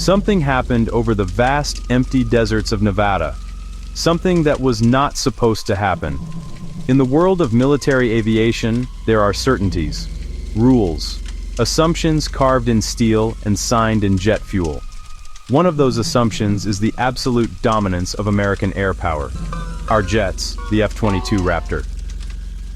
Something happened over the vast, empty deserts of Nevada. Something that was not supposed to happen. In the world of military aviation, there are certainties, rules, assumptions carved in steel and signed in jet fuel. One of those assumptions is the absolute dominance of American air power. Our jets, the F-22 Raptor.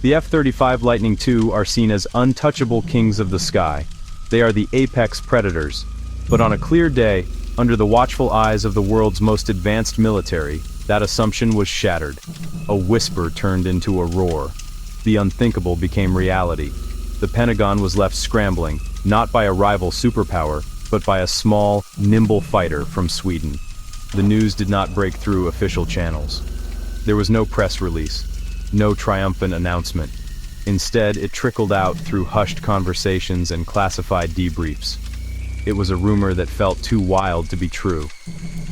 The F-35 Lightning II are seen as untouchable kings of the sky. They are the apex predators. But on a clear day, under the watchful eyes of the world's most advanced military, that assumption was shattered. A whisper turned into a roar. The unthinkable became reality. The Pentagon was left scrambling, not by a rival superpower, but by a small, nimble fighter from Sweden. The news did not break through official channels. There was no press release, no triumphant announcement. Instead, it trickled out through hushed conversations and classified debriefs. It was a rumor that felt too wild to be true.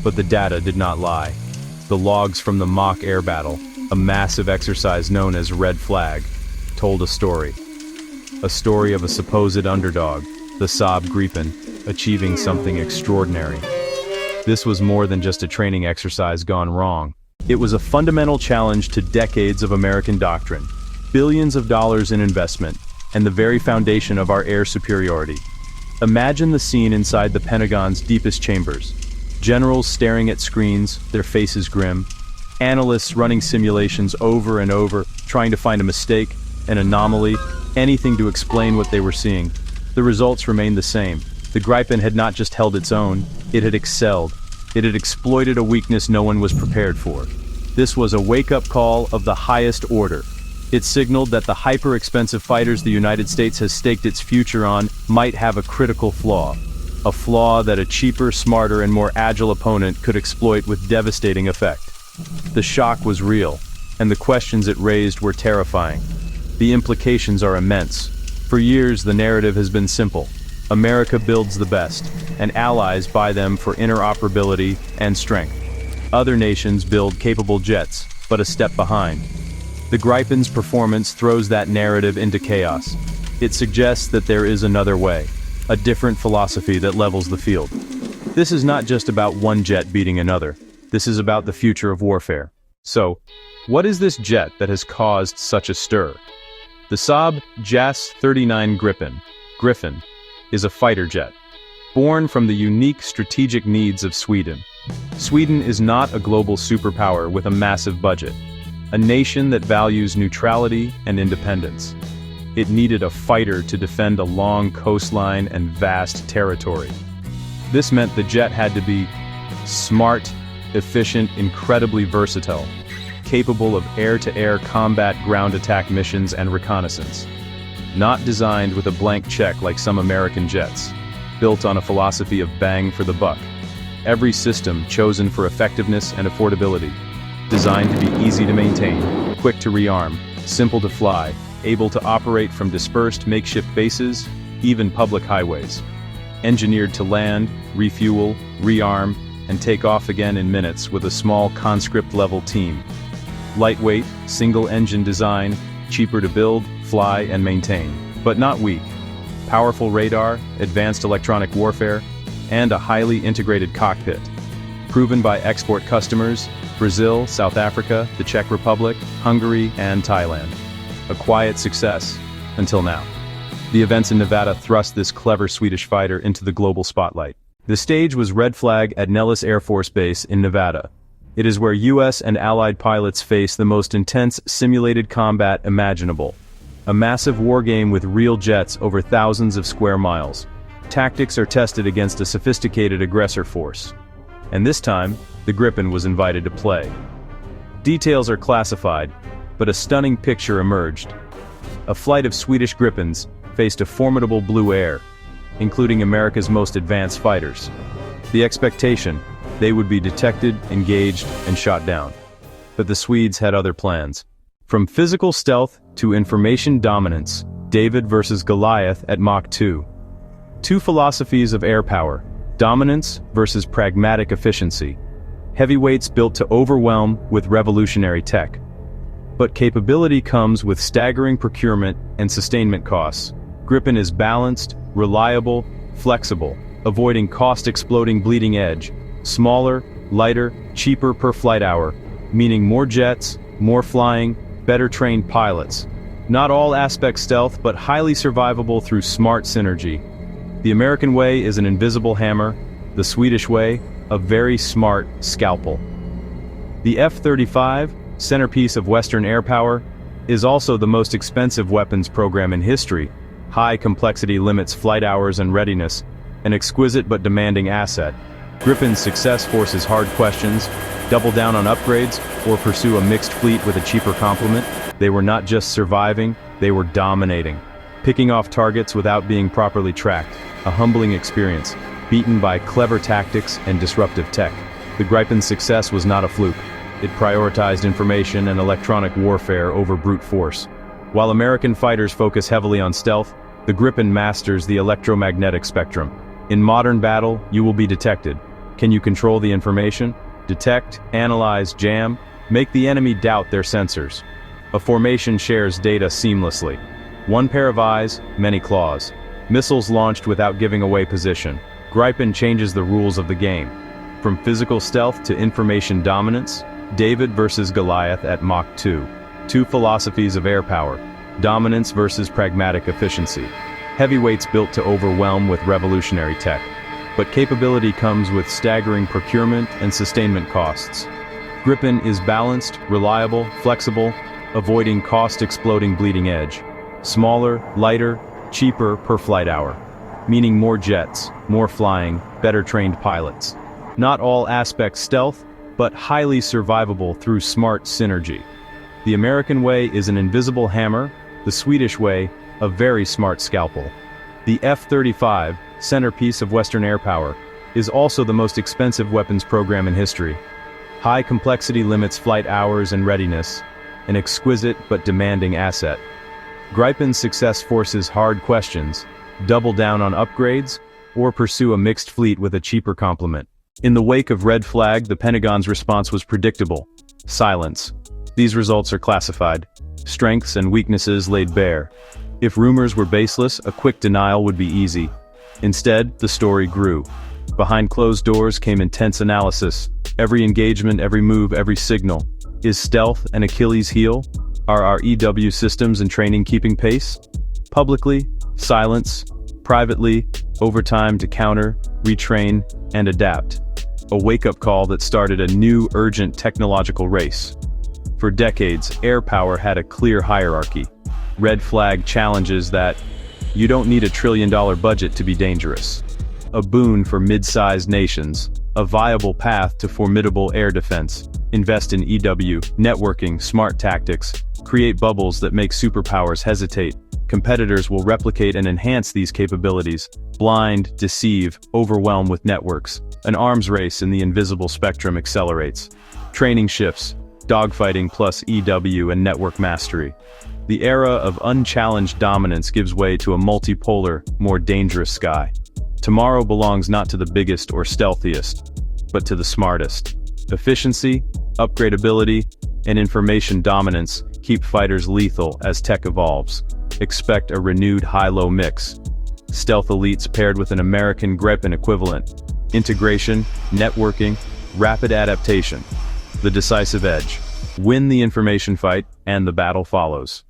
But the data did not lie. The logs from the mock air battle, a massive exercise known as Red Flag, told a story. A story of a supposed underdog, the Saab Gripen, achieving something extraordinary. This was more than just a training exercise gone wrong. It was a fundamental challenge to decades of American doctrine, billions of dollars in investment, and the very foundation of our air superiority. Imagine the scene inside the Pentagon's deepest chambers. Generals staring at screens, their faces grim. Analysts running simulations over and over, trying to find a mistake, an anomaly, anything to explain what they were seeing. The results remained the same. The Gripen had not just held its own, it had excelled. It had exploited a weakness no one was prepared for. This was a wake-up call of the highest order. It signaled that the hyper-expensive fighters the United States has staked its future on might have a critical flaw. A flaw that a cheaper, smarter, and more agile opponent could exploit with devastating effect. The shock was real, and the questions it raised were terrifying. The implications are immense. For years, the narrative has been simple. America builds the best, and allies buy them for interoperability and strength. Other nations build capable jets, but a step behind. The Gripen's performance throws that narrative into chaos. It suggests that there is another way, a different philosophy that levels the field. This is not just about one jet beating another. This is about the future of warfare. So, what is this jet that has caused such a stir? The Saab JAS-39 Gripen, is a fighter jet, born from the unique strategic needs of Sweden. Sweden is not a global superpower with a massive budget, a nation that values neutrality and independence. It needed a fighter to defend a long coastline and vast territory. This meant the jet had to be smart, efficient, incredibly versatile, capable of air-to-air combat, ground attack missions, and reconnaissance. Not designed with a blank check like some American jets, built on a philosophy of bang for the buck. Every system chosen for effectiveness and affordability, designed to be easy to maintain, quick to rearm, simple to fly, able to operate from dispersed makeshift bases, even public highways. Engineered to land, refuel, rearm, and take off again in minutes with a small conscript-level team. Lightweight, single-engine design, cheaper to build, fly, and maintain, but not weak. Powerful radar, advanced electronic warfare, and a highly integrated cockpit. Proven by export customers, Brazil, South Africa, the Czech Republic, Hungary, and Thailand. A quiet success, until now. The events in Nevada thrust this clever Swedish fighter into the global spotlight. The stage was Red Flag at Nellis Air Force Base in Nevada. It is where US and Allied pilots face the most intense simulated combat imaginable. A massive wargame with real jets over thousands of square miles. Tactics are tested against a sophisticated aggressor force. And this time, the Gripen was invited to play. Details are classified, but a stunning picture emerged. A flight of Swedish Gripens faced a formidable blue air, including America's most advanced fighters. The expectation, they would be detected, engaged, and shot down. But the Swedes had other plans. From physical stealth to information dominance, David versus Goliath at Mach 2. Two philosophies of air power, dominance versus pragmatic efficiency. Heavyweights built to overwhelm with revolutionary tech. But capability comes with staggering procurement and sustainment costs. Gripen is balanced, reliable, flexible, avoiding cost-exploding bleeding edge, smaller, lighter, cheaper per flight hour, meaning more jets, more flying, better trained pilots. Not all aspects stealth, but highly survivable through smart synergy. The American way is an invisible hammer, the Swedish way, a very smart scalpel. The F-35, centerpiece of Western air power, is also the most expensive weapons program in history. High complexity limits flight hours and readiness, an exquisite but demanding asset. Grippen's success forces hard questions: double down on upgrades, or pursue a mixed fleet with a cheaper complement. They were not just surviving, they were dominating. Picking off targets without being properly tracked, a humbling experience, beaten by clever tactics and disruptive tech. The Gripen's success was not a fluke. It prioritized information and electronic warfare over brute force. While American fighters focus heavily on stealth, the Gripen masters the electromagnetic spectrum. In modern battle, you will be detected. Can you control the information? Detect, analyze, jam, make the enemy doubt their sensors. A formation shares data seamlessly. One pair of eyes, many claws. Missiles launched without giving away position. Gripen changes the rules of the game. From physical stealth to information dominance, David versus Goliath at Mach 2. Two philosophies of air power. Dominance versus pragmatic efficiency. Heavyweights built to overwhelm with revolutionary tech. But capability comes with staggering procurement and sustainment costs. Gripen is balanced, reliable, flexible, avoiding cost-exploding bleeding edge. Smaller, lighter, cheaper per flight hour. Meaning more jets, more flying, better trained pilots. Not all aspects stealth, but highly survivable through smart synergy. The American way is an invisible hammer, the Swedish way, a very smart scalpel. The F-35, centerpiece of Western air power, is also the most expensive weapons program in history. High complexity limits flight hours and readiness, an exquisite but demanding asset. Gripen's success forces hard questions: double down on upgrades, or pursue a mixed fleet with a cheaper complement. In the wake of Red Flag, the Pentagon's response was predictable: silence. These results are classified. Strengths and weaknesses laid bare. If rumors were baseless, a quick denial would be easy. Instead, the story grew. Behind closed doors came intense analysis. Every engagement, every move, every signal. Is stealth an Achilles heel? Are our EW systems and training keeping pace? Publicly, silence. Privately, overtime to counter, retrain, and adapt. A wake-up call that started a new, urgent technological race. For decades, air power had a clear hierarchy. Red Flag challenges that you don't need $1 trillion budget to be dangerous. A boon for mid-sized nations, a viable path to formidable air defense. Invest in EW, networking, smart tactics, create bubbles that make superpowers hesitate. Competitors will replicate and enhance these capabilities, blind, deceive, overwhelm with networks. An arms race in the invisible spectrum accelerates. Training shifts, dogfighting plus EW and network mastery. The era of unchallenged dominance gives way to a multipolar, more dangerous sky. Tomorrow belongs not to the biggest or stealthiest, but to the smartest. Efficiency, upgradability, and information dominance keep fighters lethal as tech evolves. Expect a renewed high-low mix. Stealth elites paired with an American Gripen equivalent. Integration, networking, rapid adaptation. The decisive edge. Win the information fight, and the battle follows.